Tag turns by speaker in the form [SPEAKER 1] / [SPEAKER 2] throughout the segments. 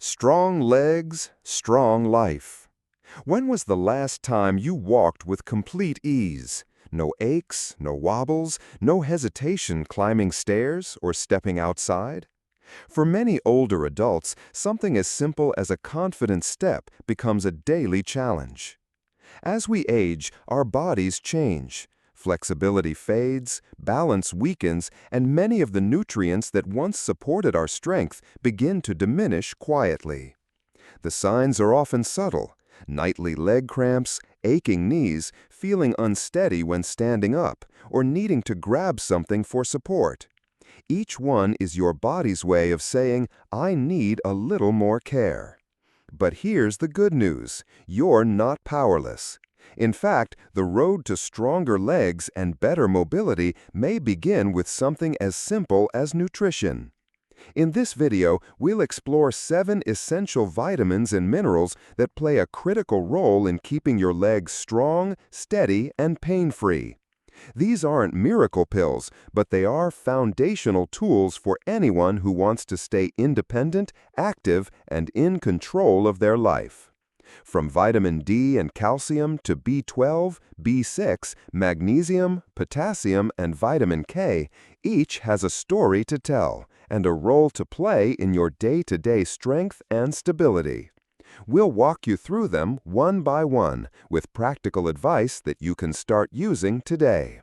[SPEAKER 1] Strong legs, strong life. When was the last time you walked with complete ease? No aches, no wobbles, no hesitation climbing stairs or stepping outside? For many older adults, something as simple as a confident step becomes a daily challenge. As we age, our bodies change. Flexibility fades, balance weakens, and many of the nutrients that once supported our strength begin to diminish quietly. The signs are often subtle: nightly leg cramps, aching knees, feeling unsteady when standing up, or needing to grab something for support. Each one is your body's way of saying, "I need a little more care." But here's the good news: you're not powerless. In fact, the road to stronger legs and better mobility may begin with something as simple as nutrition. In this video, we'll explore 7 essential vitamins and minerals that play a critical role in keeping your legs strong, steady, and pain-free. These aren't miracle pills, but they are foundational tools for anyone who wants to stay independent, active, and in control of their life. From vitamin D and calcium to B12, B6, magnesium, potassium, and vitamin K, each has a story to tell and a role to play in your day-to-day strength and stability. We'll walk you through them one by one with practical advice that you can start using today.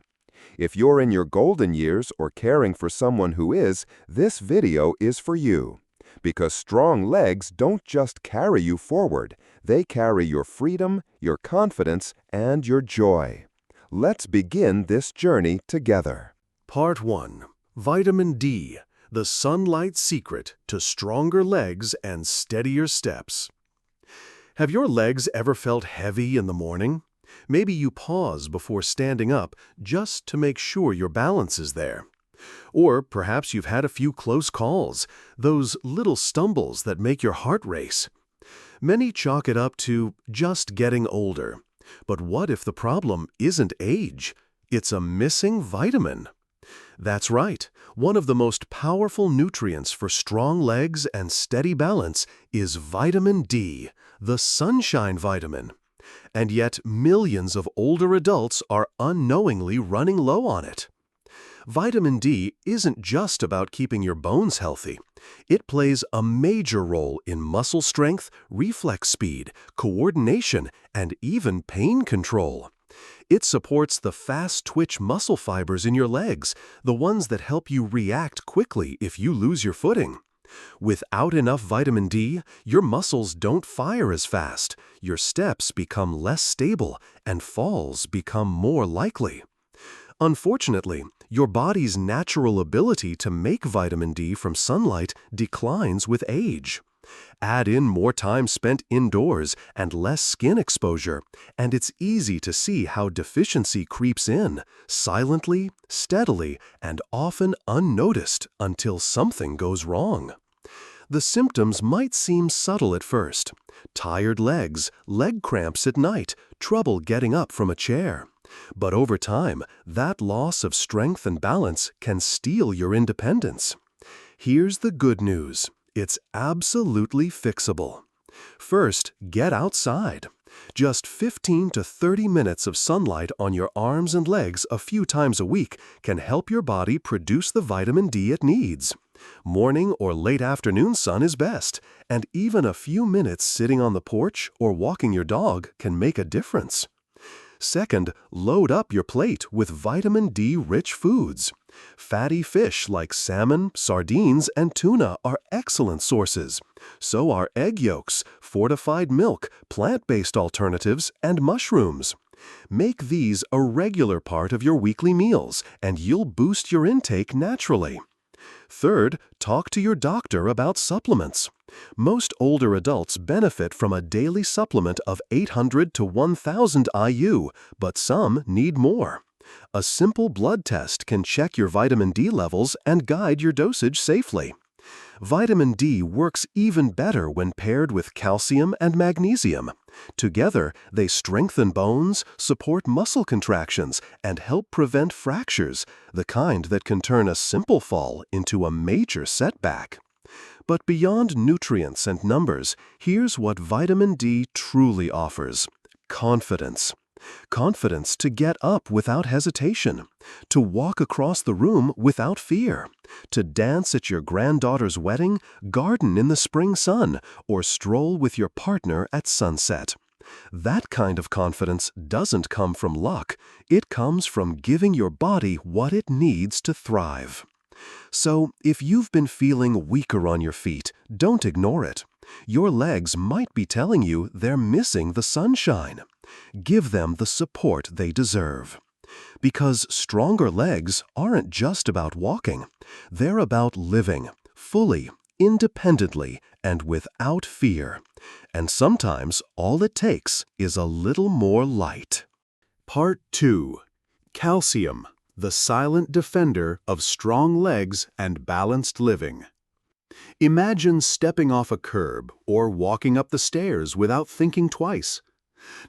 [SPEAKER 1] If you're in your golden years or caring for someone who is, this video is for you. Because strong legs don't just carry you forward, they carry your freedom, your confidence, and your joy. Let's begin this journey together.
[SPEAKER 2] Part 1. Vitamin D, the sunlight secret to stronger legs and steadier steps. Have your legs ever felt heavy in the morning? Maybe you pause before standing up just to make sure your balance is there. Or perhaps you've had a few close calls, those little stumbles that make your heart race. Many chalk it up to just getting older. But what if the problem isn't age? It's a missing vitamin. That's right. One of the most powerful nutrients for strong legs and steady balance is vitamin D, the sunshine vitamin. And yet millions of older adults are unknowingly running low on it. Vitamin D isn't just about keeping your bones healthy. It plays a major role in muscle strength, reflex speed, coordination, and even pain control. It supports the fast-twitch muscle fibers in your legs, the ones that help you react quickly if you lose your footing. Without enough vitamin D, your muscles don't fire as fast, your steps become less stable, and falls become more likely. Unfortunately, your body's natural ability to make vitamin D from sunlight declines with age. Add in more time spent indoors and less skin exposure, and it's easy to see how deficiency creeps in, silently, steadily, and often unnoticed until something goes wrong. The symptoms might seem subtle at first: tired legs, leg cramps at night, trouble getting up from a chair. But over time, that loss of strength and balance can steal your independence. Here's the good news: it's absolutely fixable. First, get outside. Just 15 to 30 minutes of sunlight on your arms and legs a few times a week can help your body produce the vitamin D it needs. Morning or late afternoon sun is best, and even a few minutes sitting on the porch or walking your dog can make a difference. Second, load up your plate with vitamin D-rich foods. Fatty fish like salmon, sardines, and tuna are excellent sources. So are egg yolks, fortified milk, plant-based alternatives, and mushrooms. Make these a regular part of your weekly meals, and you'll boost your intake naturally. Third, talk to your doctor about supplements. Most older adults benefit from a daily supplement of 800 to 1,000 IU, but some need more. A simple blood test can check your vitamin D levels and guide your dosage safely. Vitamin D works even better when paired with calcium and magnesium. Together, they strengthen bones, support muscle contractions, and help prevent fractures, the kind that can turn a simple fall into a major setback. But beyond nutrients and numbers, here's what vitamin D truly offers: confidence. Confidence to get up without hesitation, to walk across the room without fear, to dance at your granddaughter's wedding, garden in the spring sun, or stroll with your partner at sunset. That kind of confidence doesn't come from luck. It comes from giving your body what it needs to thrive. So, if you've been feeling weaker on your feet, don't ignore it. Your legs might be telling you they're missing the sunshine. Give them the support they deserve. Because stronger legs aren't just about walking. They're about living, fully, independently, and without fear. And sometimes all it takes is a little more light. Part 2. Calcium, the silent defender of strong legs and balanced living. Imagine stepping off a curb or walking up the stairs without thinking twice.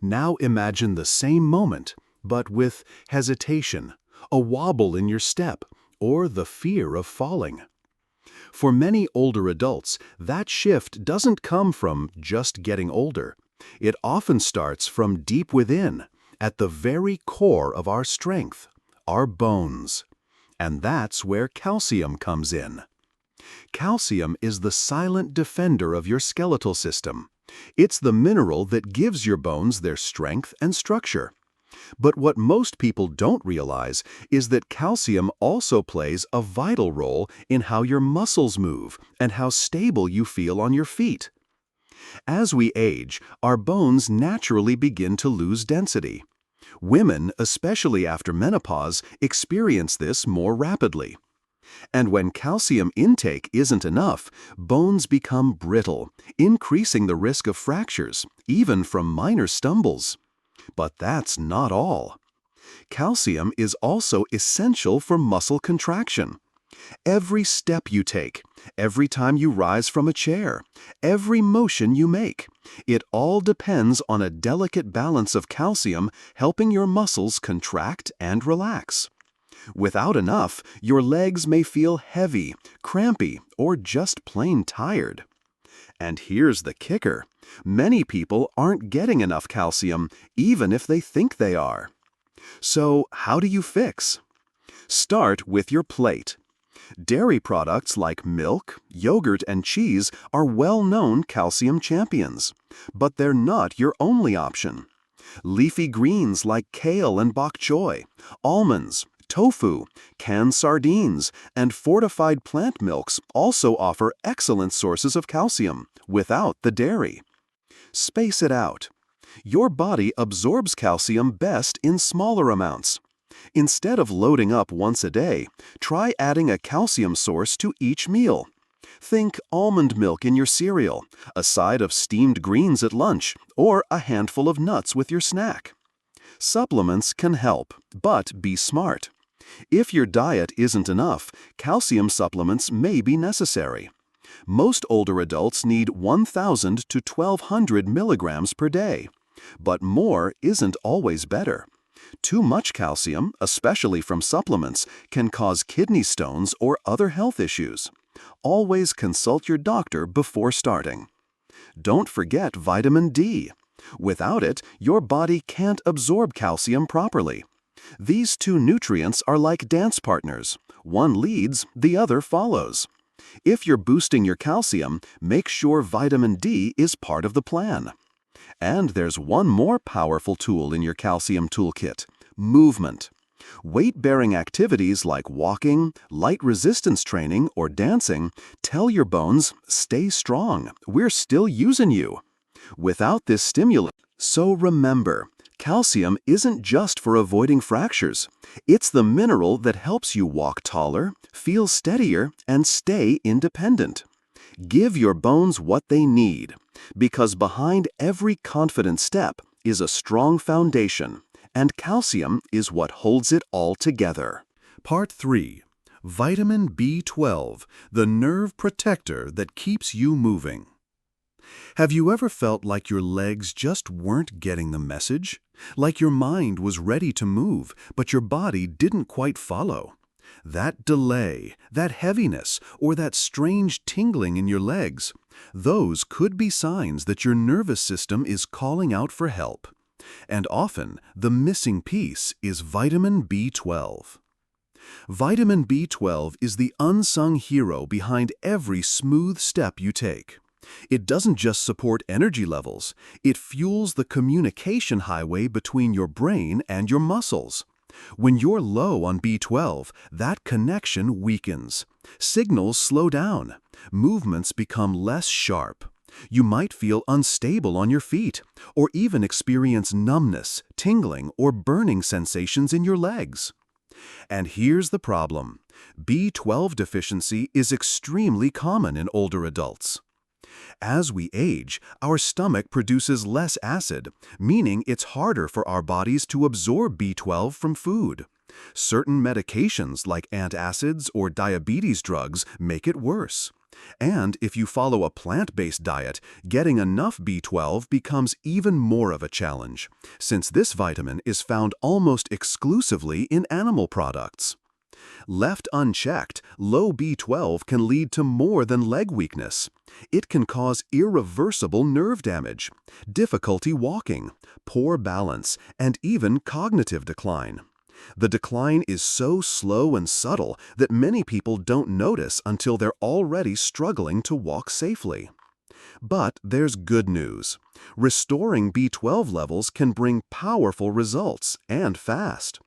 [SPEAKER 2] Now imagine the same moment, but with hesitation, a wobble in your step, or the fear of falling. For many older adults, that shift doesn't come from just getting older. It often starts from deep within, at the very core of our strength, our bones. And that's where calcium comes in. Calcium is the silent defender of your skeletal system. It's the mineral that gives your bones their strength and structure. But what most people don't realize is that calcium also plays a vital role in how your muscles move and how stable you feel on your feet. As we age, our bones naturally begin to lose density. Women, especially after menopause, experience this more rapidly. And when calcium intake isn't enough, bones become brittle, increasing the risk of fractures, even from minor stumbles. But that's not all. Calcium is also essential for muscle contraction. Every step you take, every time you rise from a chair, every motion you make, it all depends on a delicate balance of calcium helping your muscles contract and relax. Without enough, your legs may feel heavy, crampy, or just plain tired. And here's the kicker: many people aren't getting enough calcium, even if they think they are. So, how do you fix? Start with your plate. Dairy products like milk, yogurt, and cheese are well-known calcium champions, but they're not your only option. Leafy greens like kale and bok choy, almonds, tofu, canned sardines, and fortified plant milks also offer excellent sources of calcium, without the dairy. Space it out. Your body absorbs calcium best in smaller amounts. Instead of loading up once a day, try adding a calcium source to each meal. Think almond milk in your cereal, a side of steamed greens at lunch, or a handful of nuts with your snack. Supplements can help, but be smart. If your diet isn't enough, calcium supplements may be necessary. Most older adults need 1,000 to 1,200 milligrams per day. But more isn't always better. Too much calcium, especially from supplements, can cause kidney stones or other health issues. Always consult your doctor before starting. Don't forget vitamin D. Without it, your body can't absorb calcium properly. These two nutrients are like dance partners. One leads, the other follows. If you're boosting your calcium, make sure vitamin D is part of the plan. And there's one more powerful tool in your calcium toolkit: movement. Weight-bearing activities like walking, light resistance training, or dancing tell your bones, stay strong, we're still using you. Without this stimulant, so remember, calcium isn't just for avoiding fractures. It's the mineral that helps you walk taller, feel steadier, and stay independent. Give your bones what they need, because behind every confident step is a strong foundation, and calcium is what holds it all together. Part 3. Vitamin B12, the nerve protector that keeps you moving. Have you ever felt like your legs just weren't getting the message? Like your mind was ready to move, but your body didn't quite follow? That delay, that heaviness, or that strange tingling in your legs, those could be signs that your nervous system is calling out for help. And often, the missing piece is vitamin B12. Vitamin B12 is the unsung hero behind every smooth step you take. It doesn't just support energy levels, it fuels the communication highway between your brain and your muscles. When you're low on B12, that connection weakens. Signals slow down. Movements become less sharp. You might feel unstable on your feet, or even experience numbness, tingling, or burning sensations in your legs. And here's the problem. B12 deficiency is extremely common in older adults. As we age, our stomach produces less acid, meaning it's harder for our bodies to absorb B12 from food. Certain medications like antacids or diabetes drugs make it worse. And if you follow a plant-based diet, getting enough B12 becomes even more of a challenge, since this vitamin is found almost exclusively in animal products. Left unchecked, low B12 can lead to more than leg weakness. It can cause irreversible nerve damage, difficulty walking, poor balance, and even cognitive decline. The decline is so slow and subtle that many people don't notice until they're already struggling to walk safely. But there's good news. Restoring B12 levels can bring powerful results, and fast.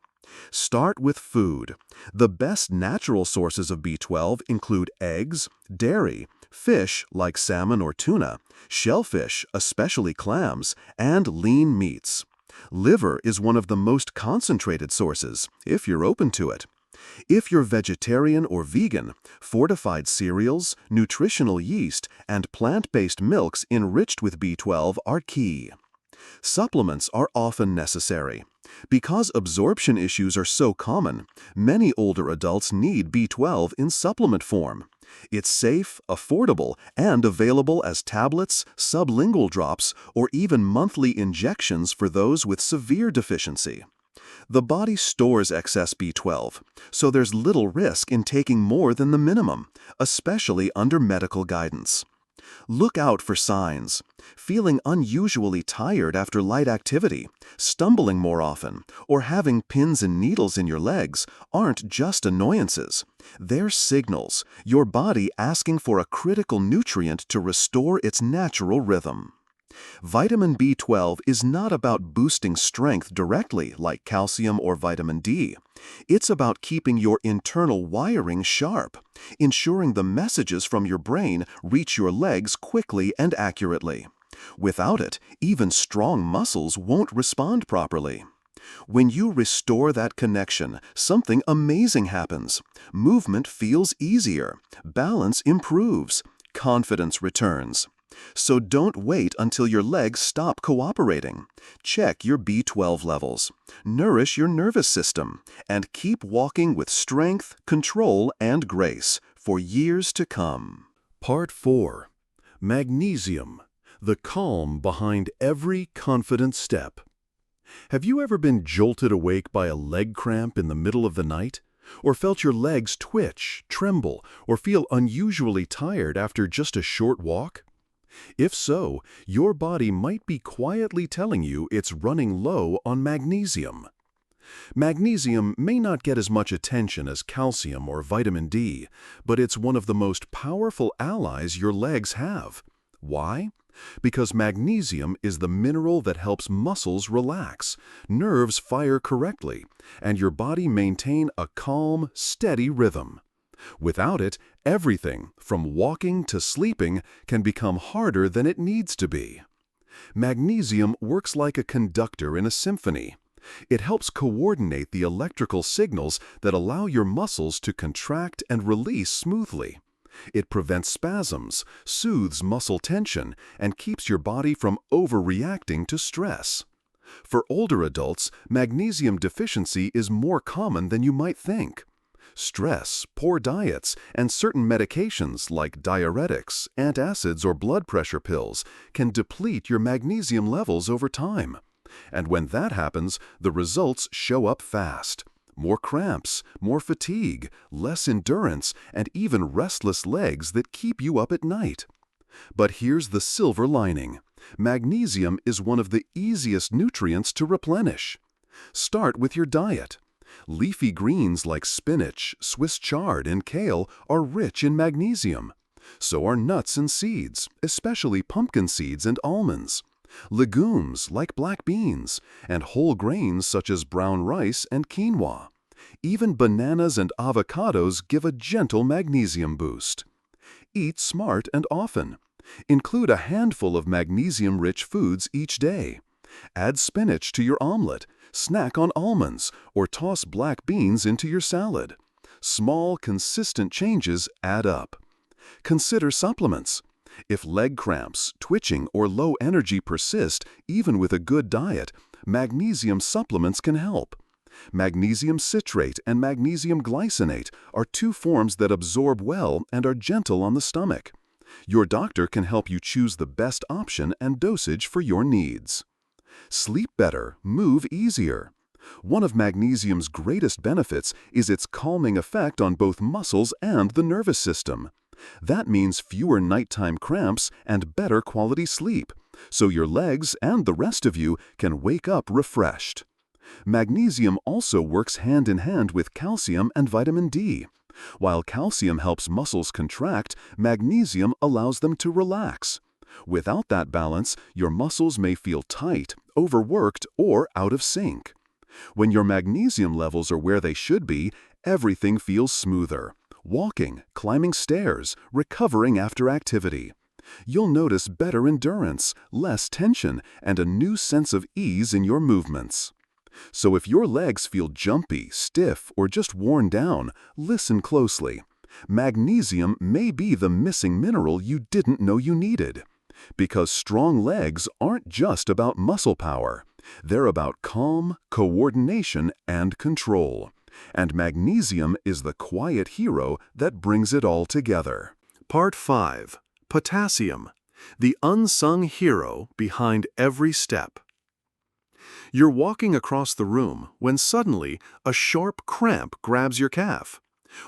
[SPEAKER 2] Start with food. The best natural sources of B12 include eggs, dairy, fish like salmon or tuna, shellfish, especially clams, and lean meats. Liver is one of the most concentrated sources, if you're open to it. If you're vegetarian or vegan, fortified cereals, nutritional yeast, and plant-based milks enriched with B12 are key. Supplements are often necessary. Because absorption issues are so common, many older adults need B12 in supplement form. It's safe, affordable, and available as tablets, sublingual drops, or even monthly injections for those with severe deficiency. The body stores excess B12, so there's little risk in taking more than the minimum, especially under medical guidance. Look out for signs. Feeling unusually tired after light activity, stumbling more often, or having pins and needles in your legs aren't just annoyances. They're signals, your body asking for a critical nutrient to restore its natural rhythm. Vitamin B12 is not about boosting strength directly like calcium or vitamin D. It's about keeping your internal wiring sharp, ensuring the messages from your brain reach your legs quickly and accurately. Without it, even strong muscles won't respond properly. When you restore that connection, something amazing happens. Movement feels easier, balance improves, confidence returns. So don't wait until your legs stop cooperating. Check your B12 levels, nourish your nervous system, and keep walking with strength, control, and grace for years to come. Part 4. Magnesium, the calm behind every confident step. Have you ever been jolted awake by a leg cramp in the middle of the night? Or felt your legs twitch, tremble, or feel unusually tired after just a short walk? If so, your body might be quietly telling you it's running low on magnesium. Magnesium may not get as much attention as calcium or vitamin D, but it's one of the most powerful allies your legs have. Why? Because magnesium is the mineral that helps muscles relax, nerves fire correctly, and your body maintain a calm, steady rhythm. Without it, everything, from walking to sleeping, can become harder than it needs to be. Magnesium works like a conductor in a symphony. It helps coordinate the electrical signals that allow your muscles to contract and release smoothly. It prevents spasms, soothes muscle tension, and keeps your body from overreacting to stress. For older adults, magnesium deficiency is more common than you might think. Stress, poor diets, and certain medications like diuretics, antacids, or blood pressure pills can deplete your magnesium levels over time. And when that happens, the results show up fast. more cramps, more fatigue, less endurance, and even restless legs that keep you up at night. But here's the silver lining. Magnesium is one of the easiest nutrients to replenish. Start with your diet. Leafy greens like spinach, Swiss chard, and kale are rich in magnesium. So are nuts and seeds, especially pumpkin seeds and almonds. Legumes like black beans, and whole grains such as brown rice and quinoa. Even bananas and avocados give a gentle magnesium boost. Eat smart and often. Include a handful of magnesium-rich foods each day. Add spinach to your omelet, snack on almonds, or toss black beans into your salad. Small, consistent changes add up. Consider supplements. If leg cramps, twitching, or low energy persist, even with a good diet, magnesium supplements can help. Magnesium citrate and magnesium glycinate are two forms that absorb well and are gentle on the stomach. Your doctor can help you choose the best option and dosage for your needs. Sleep better, move easier. One of magnesium's greatest benefits is its calming effect on both muscles and the nervous system. That means fewer nighttime cramps and better quality sleep, so your legs and the rest of you can wake up refreshed. Magnesium also works hand in hand with calcium and vitamin D. While calcium helps muscles contract, magnesium allows them to relax. Without that balance, your muscles may feel tight, overworked, or out of sync. When your magnesium levels are where they should be, everything feels smoother. Walking, climbing stairs, recovering after activity. You'll notice better endurance, less tension, and a new sense of ease in your movements. So if your legs feel jumpy, stiff, or just worn down, listen closely. Magnesium may be the missing mineral you didn't know you needed. Because strong legs aren't just about muscle power. They're about calm, coordination, and control. And magnesium is the quiet hero that brings it all together. Part 5. Potassium, the unsung hero behind every step. You're walking across the room when suddenly a sharp cramp grabs your calf.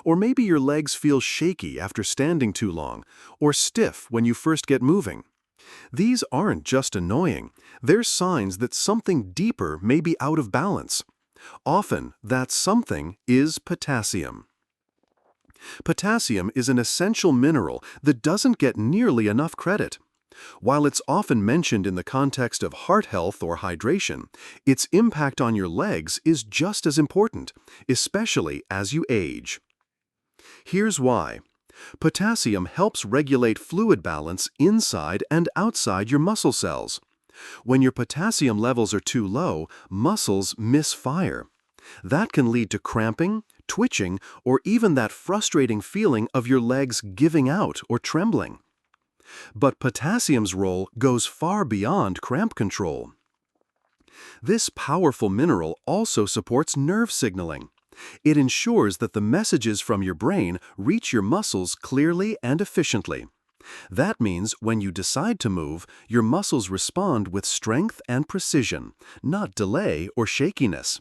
[SPEAKER 2] Or maybe your legs feel shaky after standing too long, or stiff when you first get moving. These aren't just annoying, they're signs that something deeper may be out of balance. Often, that something is potassium. Potassium is an essential mineral that doesn't get nearly enough credit. While it's often mentioned in the context of heart health or hydration, its impact on your legs is just as important, especially as you age. Here's why. Potassium helps regulate fluid balance inside and outside your muscle cells. When your potassium levels are too low, muscles misfire. That can lead to cramping, twitching, or even that frustrating feeling of your legs giving out or trembling. But potassium's role goes far beyond cramp control. This powerful mineral also supports nerve signaling. It ensures that the messages from your brain reach your muscles clearly and efficiently. That means when you decide to move, your muscles respond with strength and precision, not delay or shakiness.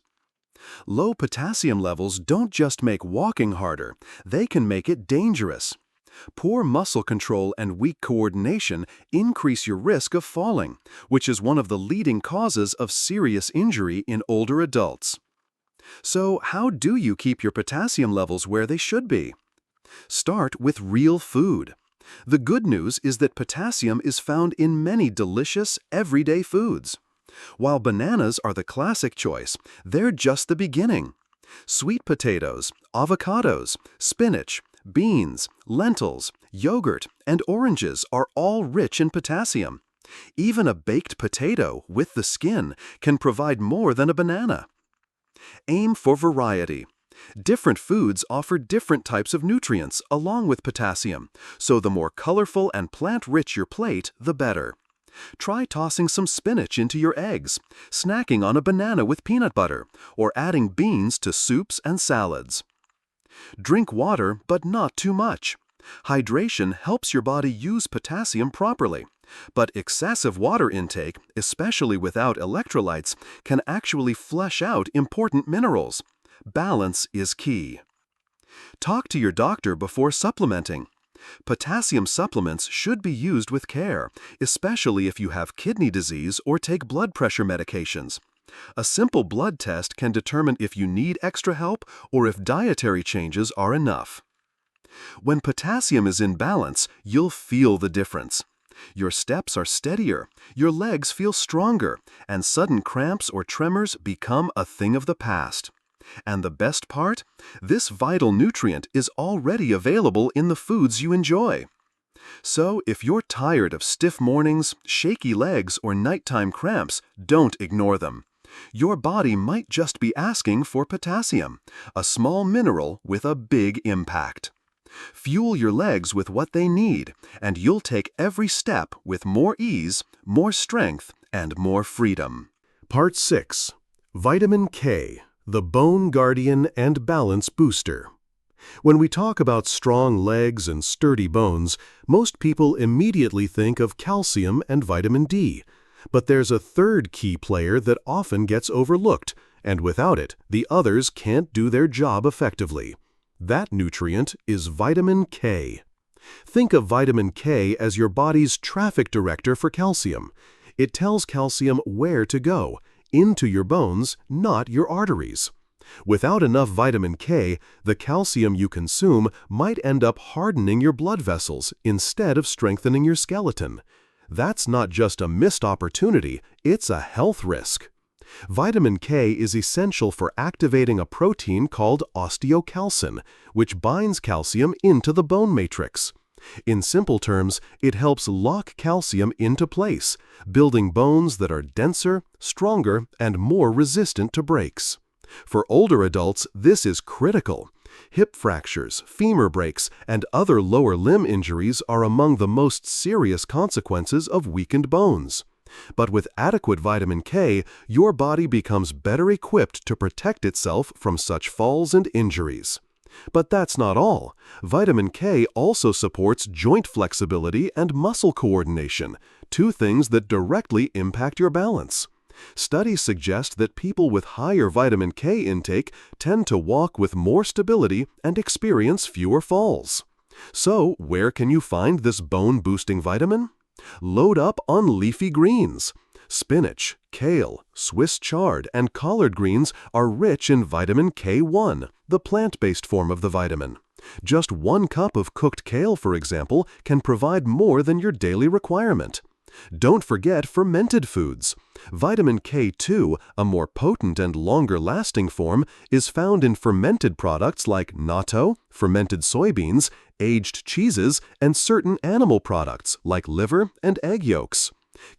[SPEAKER 2] Low potassium levels don't just make walking harder, they can make it dangerous. Poor muscle control and weak coordination increase your risk of falling, which is one of the leading causes of serious injury in older adults. So, how do you keep your potassium levels where they should be? Start with real food. The good news is that potassium is found in many delicious, everyday foods. While bananas are the classic choice, they're just the beginning. Sweet potatoes, avocados, spinach, beans, lentils, yogurt, and oranges are all rich in potassium. Even a baked potato, with the skin, can provide more than a banana. Aim for variety. Different foods offer different types of nutrients along with potassium, so the more colorful and plant-rich your plate, the better. Try tossing some spinach into your eggs, snacking on a banana with peanut butter, or adding beans to soups and salads. Drink water, but not too much. Hydration helps your body use potassium properly, but excessive water intake, especially without electrolytes, can actually flush out important minerals. Balance is key. Talk to your doctor before supplementing. Potassium supplements should be used with care, especially if you have kidney disease or take blood pressure medications. A simple blood test can determine if you need extra help or if dietary changes are enough. When potassium is in balance, you'll feel the difference. Your steps are steadier, your legs feel stronger, and sudden cramps or tremors become a thing of the past. And the best part? This vital nutrient is already available in the foods you enjoy. So, if you're tired of stiff mornings, shaky legs, or nighttime cramps, don't ignore them. Your body might just be asking for potassium, a small mineral with a big impact. Fuel your legs with what they need, and you'll take every step with more ease, more strength, and more freedom.
[SPEAKER 3] Part 6. Vitamin K, the bone guardian and balance booster. When we talk about strong legs and sturdy bones, most people immediately think of calcium and vitamin D. But there's a third key player that often gets overlooked, and without it, the others can't do their job effectively. That nutrient is vitamin K. Think of vitamin K as your body's traffic director for calcium. It tells calcium where to go, into your bones, not your arteries. Without enough vitamin K, the calcium you consume might end up hardening your blood vessels instead of strengthening your skeleton. That's not just a missed opportunity, it's a health risk. Vitamin K is essential for activating a protein called osteocalcin, which binds calcium into the bone matrix. In simple terms, it helps lock calcium into place, building bones that are denser, stronger, and more resistant to breaks. For older adults, this is critical. Hip fractures, femur breaks, and other lower limb injuries are among the most serious consequences of weakened bones. But with adequate vitamin K, your body becomes better equipped to protect itself from such falls and injuries. But that's not all. Vitamin K also supports joint flexibility and muscle coordination, two things that directly impact your balance. Studies suggest that people with higher vitamin K intake tend to walk with more stability and experience fewer falls. So, where can you find this bone-boosting vitamin? Load up on leafy greens. Spinach, kale, Swiss chard, and collard greens are rich in vitamin K1, the plant-based form of the vitamin. Just 1 cup of cooked kale, for example, can provide more than your daily requirement. Don't forget fermented foods. Vitamin K2, a more potent and longer-lasting form, is found in fermented products like natto, fermented soybeans, aged cheeses, and certain animal products like liver and egg yolks.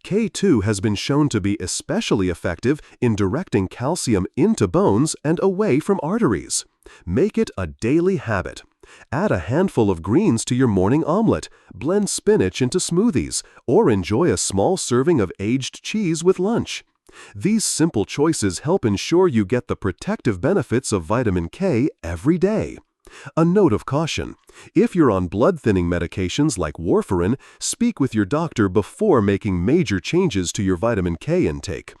[SPEAKER 3] K2 has been shown to be especially effective in directing calcium into bones and away from arteries. Make it a daily habit. Add a handful of greens to your morning omelet, blend spinach into smoothies, or enjoy a small serving of aged cheese with lunch. These simple choices help ensure you get the protective benefits of vitamin K every day. A note of caution: if you're on blood-thinning medications like warfarin, speak with your doctor before making major changes to your vitamin K intake.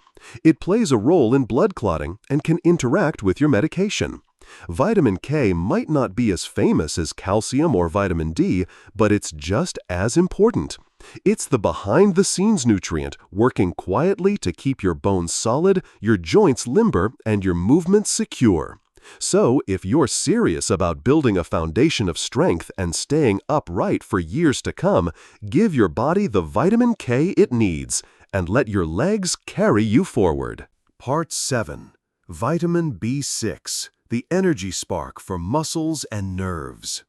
[SPEAKER 3] It plays a role in blood clotting and can interact with your medication. Vitamin K might not be as famous as calcium or vitamin D, but it's just as important. It's the behind-the-scenes nutrient working quietly to keep your bones solid, your joints limber, and your movements secure. So, if you're serious about building a foundation of strength and staying upright for years to come, give your body the vitamin K it needs and let your legs carry you forward. Part 7. Vitamin B6, the energy spark for muscles and nerves.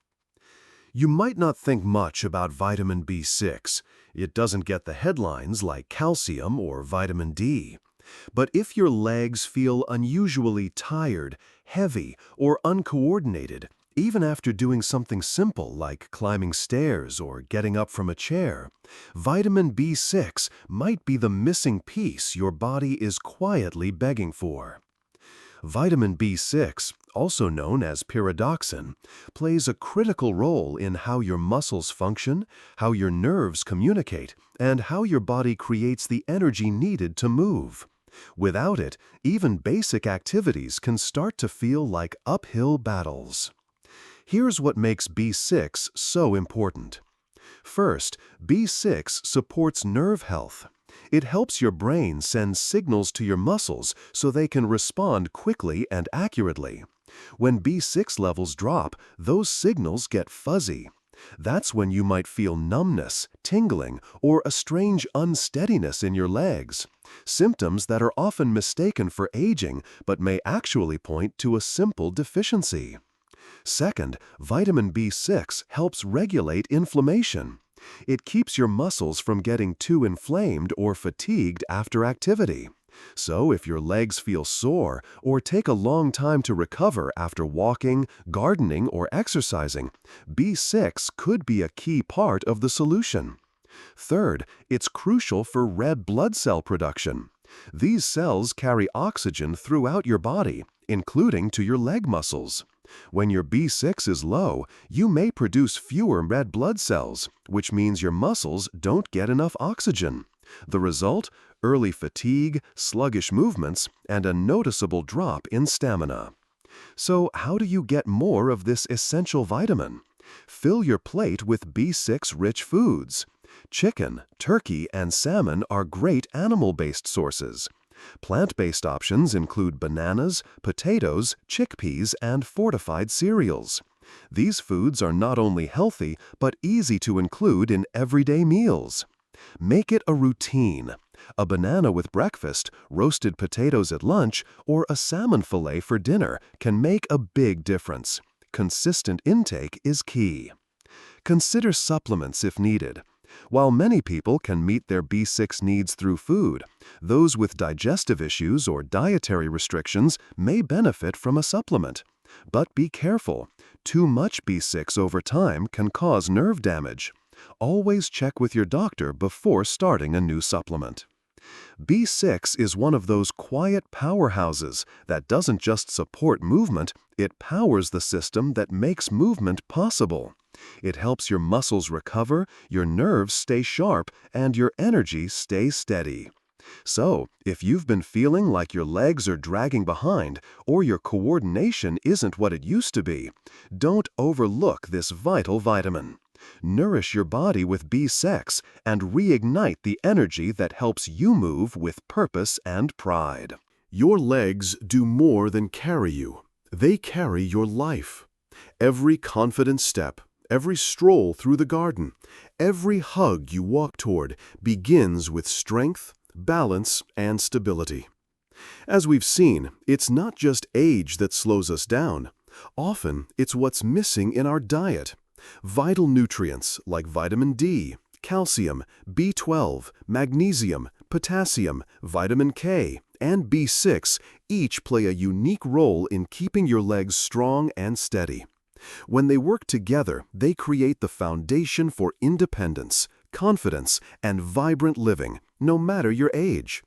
[SPEAKER 3] You might not think much about vitamin B6. It doesn't get the headlines like calcium or vitamin D. But if your legs feel unusually tired, heavy, or uncoordinated, even after doing something simple like climbing stairs or getting up from a chair, vitamin B6 might be the missing piece your body is quietly begging for. Vitamin B6, also known as pyridoxine, plays a critical role in how your muscles function, how your nerves communicate, and how your body creates the energy needed to move. Without it, even basic activities can start to feel like uphill battles. Here's what makes B6 so important. First, B6 supports nerve health. It helps your brain send signals to your muscles so they can respond quickly and accurately. When B6 levels drop, those signals get fuzzy. That's when you might feel numbness, tingling, or a strange unsteadiness in your legs. Symptoms that are often mistaken for aging but may actually point to a simple deficiency. Second, vitamin B6 helps regulate inflammation. It keeps your muscles from getting too inflamed or fatigued after activity. So if your legs feel sore or take a long time to recover after walking, gardening, or exercising, B6 could be a key part of the solution. Third, it's crucial for red blood cell production. These cells carry oxygen throughout your body, including to your leg muscles. When your B6 is low, you may produce fewer red blood cells, which means your muscles don't get enough oxygen. The result? Early fatigue, sluggish movements, and a noticeable drop in stamina. So how do you get more of this essential vitamin? Fill your plate with B6-rich foods. Chicken, turkey, and salmon are great animal-based sources. Plant-based options include bananas, potatoes, chickpeas, and fortified cereals. These foods are not only healthy, but easy to include in everyday meals. Make it a routine. A banana with breakfast, roasted potatoes at lunch, or a salmon fillet for dinner can make a big difference. Consistent intake is key. Consider supplements if needed. While many people can meet their B6 needs through food, those with digestive issues or dietary restrictions may benefit from a supplement. But be careful. Too much B6 over time can cause nerve damage. Always check with your doctor before starting a new supplement. B6 is one of those quiet powerhouses that doesn't just support movement, it powers the system that makes movement possible. It helps your muscles recover, your nerves stay sharp, and your energy stay steady. So, if you've been feeling like your legs are dragging behind or your coordination isn't what it used to be, don't overlook this vital vitamin. Nourish your body with B6 and reignite the energy that helps you move with purpose and pride.
[SPEAKER 2] Your legs do more than carry you. They carry your life. Every confident step, every stroll through the garden, every hug you walk toward begins with strength, balance, and stability. As we've seen, it's not just age that slows us down. Often, it's what's missing in our diet. Vital nutrients like vitamin D, calcium, B12, magnesium, potassium, vitamin K, and B6 each play a unique role in keeping your legs strong and steady. When they work together, they create the foundation for independence, confidence, and vibrant living, no matter your age.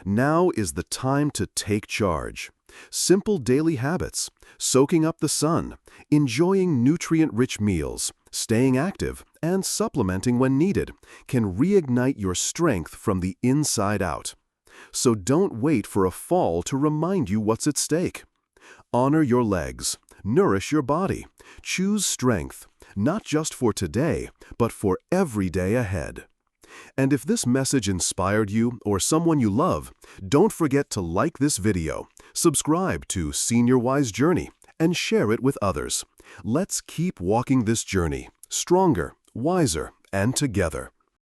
[SPEAKER 2] Now is the time to take charge. Simple daily habits, soaking up the sun, enjoying nutrient-rich meals, staying active, and supplementing when needed can reignite your strength from the inside out. So don't wait for a fall to remind you what's at stake. Honor your legs, nourish your body, choose strength, not just for today, but for every day ahead. And if this message inspired you or someone you love, don't forget to like this video, subscribe to SeniorWiseJourney, and share it with others. Let's keep walking this journey, stronger, wiser, and together.